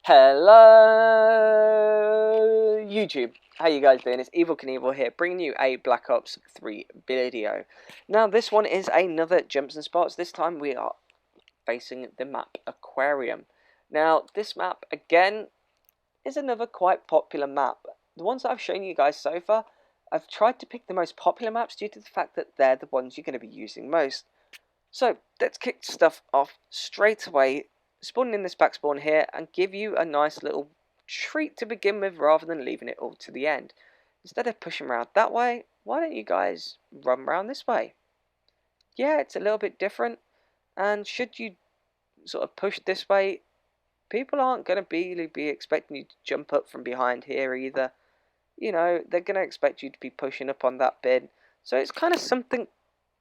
Hello YouTube, how you guys doing? It's Evil Knievel here, bringing you a Black Ops 3 video. Now this one is another Jumps and Spots. This time we are facing the map Aquarium. Now this map again is another quite popular map. The ones that I've shown you guys so far, I've tried to pick the most popular maps due to the fact that they're the ones you're going to be using most. So let's kick stuff off straight away, spawning in this back spawn here and give you a nice little treat to begin with rather than leaving it all to the end. Instead of pushing around that way, why don't you guys run around this way? Yeah, it's a little bit different, and should you sort of push this way, people aren't going to be expecting you to jump up from behind here either. You know, they're going to expect you to be pushing up on that bin, so it's kind of something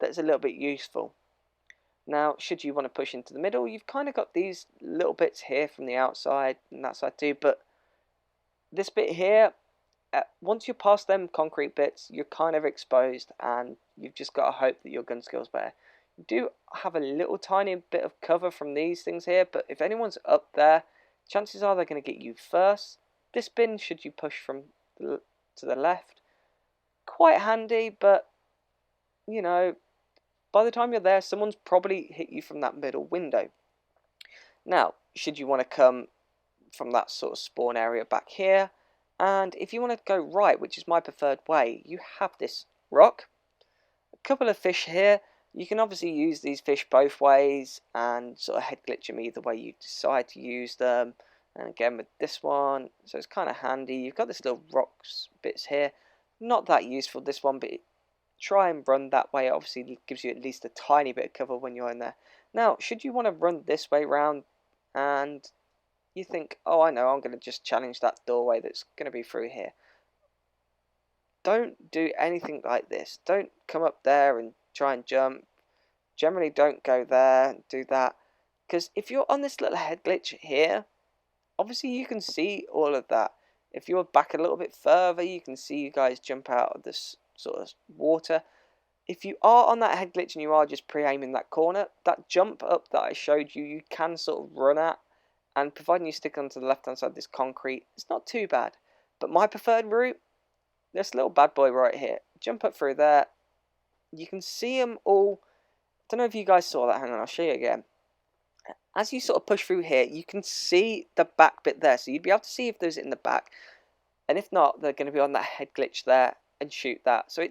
that's a little bit useful. Now, should you want to push into the middle, you've kind of got these little bits here from the outside and that side too, but this bit here, once you're past them concrete bits, you're kind of exposed and you've just got to hope that your gun skill's better. You do have a little tiny bit of cover from these things here, but if anyone's up there, chances are they're going to get you first. This bin, should you push from to the left, quite handy, but you know, by the time you're there, someone's probably hit you from that middle window. Now, should you want to come from that sort of spawn area back here, and if you want to go right, which is my preferred way, you have this rock, a couple of fish here. You can obviously use these fish both ways and sort of head glitch them either way you decide to use them. And again with this one, so it's kind of handy. You've got this little rocks bits here, not that useful this one, but try and run that way. It obviously gives you at least a tiny bit of cover when you're in there. Now, should you want to run this way round and you think, oh, I know, I'm going to just challenge that doorway that's going to be through here. Don't do anything like this. Don't come up there and try and jump. Generally, don't go there and do that. Because if you're on this little head glitch here, obviously you can see all of that. If you're back a little bit further, you can see you guys jump out of this sort of water. If you are on that head glitch and you are just pre-aiming that corner, that jump up that I showed you, you can sort of run at, and providing you stick onto the left hand side of this concrete, it's not too bad. But my preferred route, this little bad boy right here, jump up through there. You can see them all. I don't know if you guys saw that. Hang on, I'll show you again. As you sort of push through here, you can see the back bit there, so you'd be able to see if there's in the back, and if not, they're going to be on that head glitch there and shoot that. So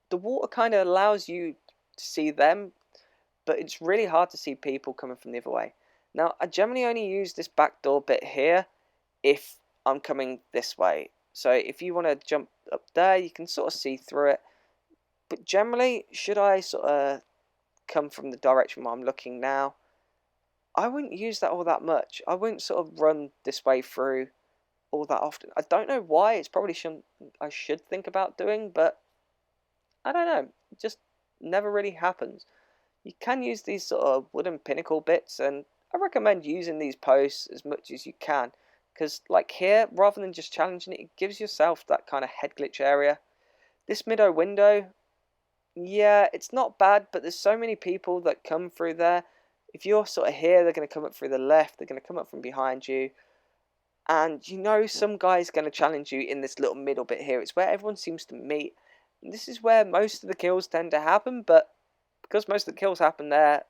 the water kind of allows you to see them, but it's really hard to see people coming from the other way. Now, I generally only use this back door bit here if I'm coming this way. So if you want to jump up there, you can sort of see through it. But generally, should I sort of come from the direction where I'm looking now, I wouldn't use that all that much. I wouldn't sort of run this way through all that often. I don't know why. It's probably something I should think about doing, but I don't know. It just never really happens. You can use these sort of wooden pinnacle bits, and I recommend using these posts as much as you can. Because like here, rather than just challenging it, it gives yourself that kind of head glitch area. This middle window, yeah, it's not bad, but there's so many people that come through there. If you're sort of here, they're going to come up through the left, they're going to come up from behind you. And you know some guy's going to challenge you in this little middle bit here. It's where everyone seems to meet. And this is where most of the kills tend to happen, but because most of the kills happen there,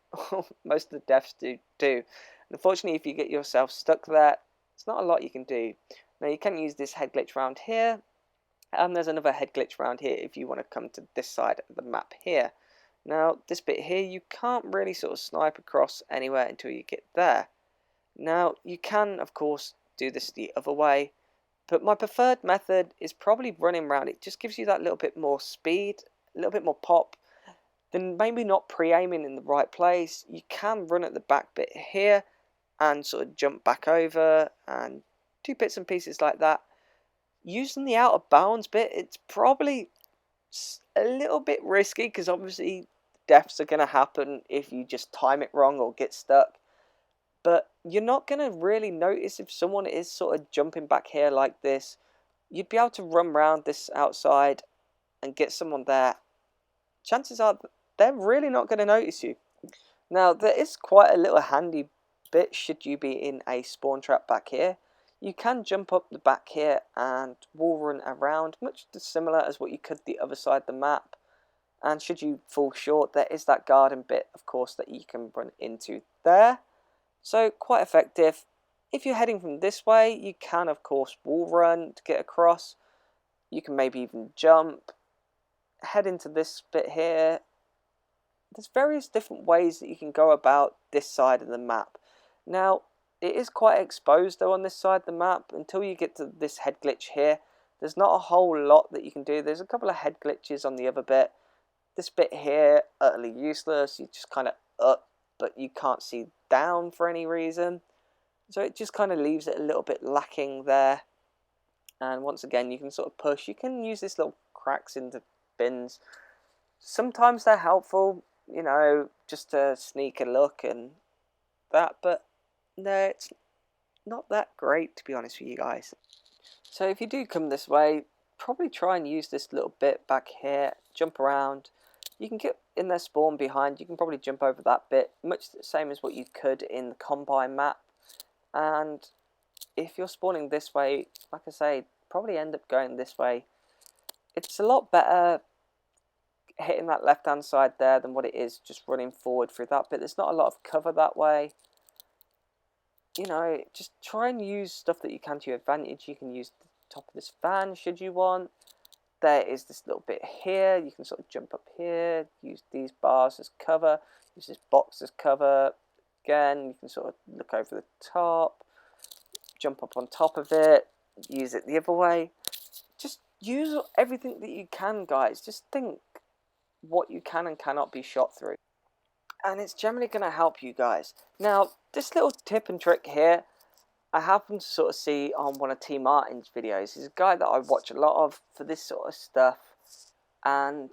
most of the deaths do. And unfortunately, if you get yourself stuck there, it's not a lot you can do. Now, you can use this head glitch around here, and there's another head glitch around here if you want to come to this side of the map here. Now, this bit here, you can't really sort of snipe across anywhere until you get there. Now, you can, of course, do this the other way, but my preferred method is probably running around. It just gives you that little bit more speed, a little bit more pop, then maybe not pre-aiming in the right place. You can run at the back bit here and sort of jump back over and do bits and pieces like that. Using the out of bounds bit, it's probably a little bit risky because obviously deaths are going to happen if you just time it wrong or get stuck. But you're not going to really notice if someone is sort of jumping back here like this. You'd be able to run around this outside and get someone there. Chances are they're really not going to notice you. Now, there is quite a little handy bit should you be in a spawn trap back here. You can jump up the back here and wall run around, much similar as what you could the other side of the map. And should you fall short, there is that garden bit, of course, that you can run into there. So quite effective. If you're heading from this way, you can, of course, wall run to get across. You can maybe even jump, head into this bit here. There's various different ways that you can go about this side of the map. Now, it is quite exposed though on this side of the map until you get to this head glitch here. There's not a whole lot that you can do. There's a couple of head glitches on the other bit. This bit here, utterly useless. You just kind of up, but you can't see down for any reason. So it just kind of leaves it a little bit lacking there. And once again, you can sort of push. You can use this little cracks into bins. Sometimes they're helpful, you know, just to sneak a look and that. But no, it's not that great, to be honest with you guys. So if you do come this way, probably try and use this little bit back here. Jump around. You can get in their spawn behind. You can probably jump over that bit, much the same as what you could in the Combine map. And if you're spawning this way, like I say, probably end up going this way. It's a lot better hitting that left hand side there than what it is just running forward through that bit. There's not a lot of cover that way. You know, just try and use stuff that you can to your advantage. You can use the top of this fan should you want. There is this little bit here. You can sort of jump up here, use these bars as cover, use this box as cover. Again, you can sort of look over the top, jump up on top of it, use it the other way. Just use everything that you can, guys. Just think what you can and cannot be shot through. And it's generally going to help you guys. Now, this little tip and trick here, I happen to sort of see on one of T Martin's videos. He's a guy that I watch a lot of for this sort of stuff. And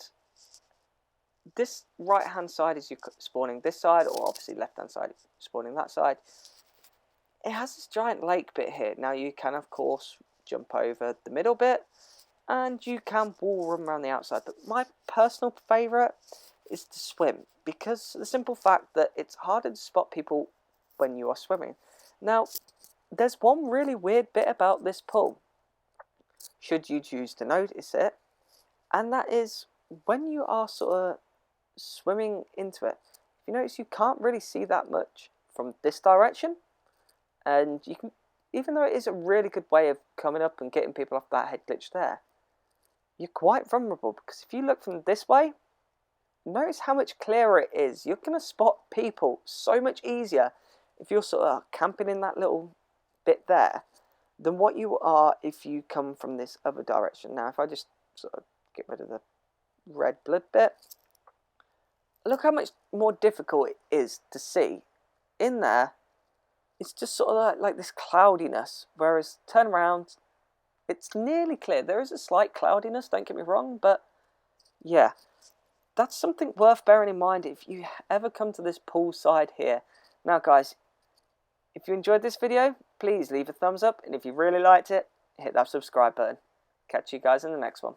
this right hand side is you spawning this side, or obviously left hand side spawning that side. It has this giant lake bit here. Now you can of course jump over the middle bit, and you can wall run around the outside. But my personal favourite is to swim, because the simple fact that it's harder to spot people when you are swimming. Now, there's one really weird bit about this pool, should you choose to notice it, and that is when you are sort of swimming into it. If you notice, you can't really see that much from this direction, and you can, even though it is a really good way of coming up and getting people off that head glitch there, you're quite vulnerable, because if you look from this way, notice how much clearer it is. You're going to spot people so much easier if you're sort of camping in that little bit there than what you are if you come from this other direction. Now, if I just sort of get rid of the red blood bit, look how much more difficult it is to see. In there, it's just sort of like this cloudiness, whereas turn around, it's nearly clear. There is a slight cloudiness, don't get me wrong, but yeah, that's something worth bearing in mind if you ever come to this pool side here. Now guys, if you enjoyed this video, please leave a thumbs up, and if you really liked it, hit that subscribe button. Catch you guys in the next one.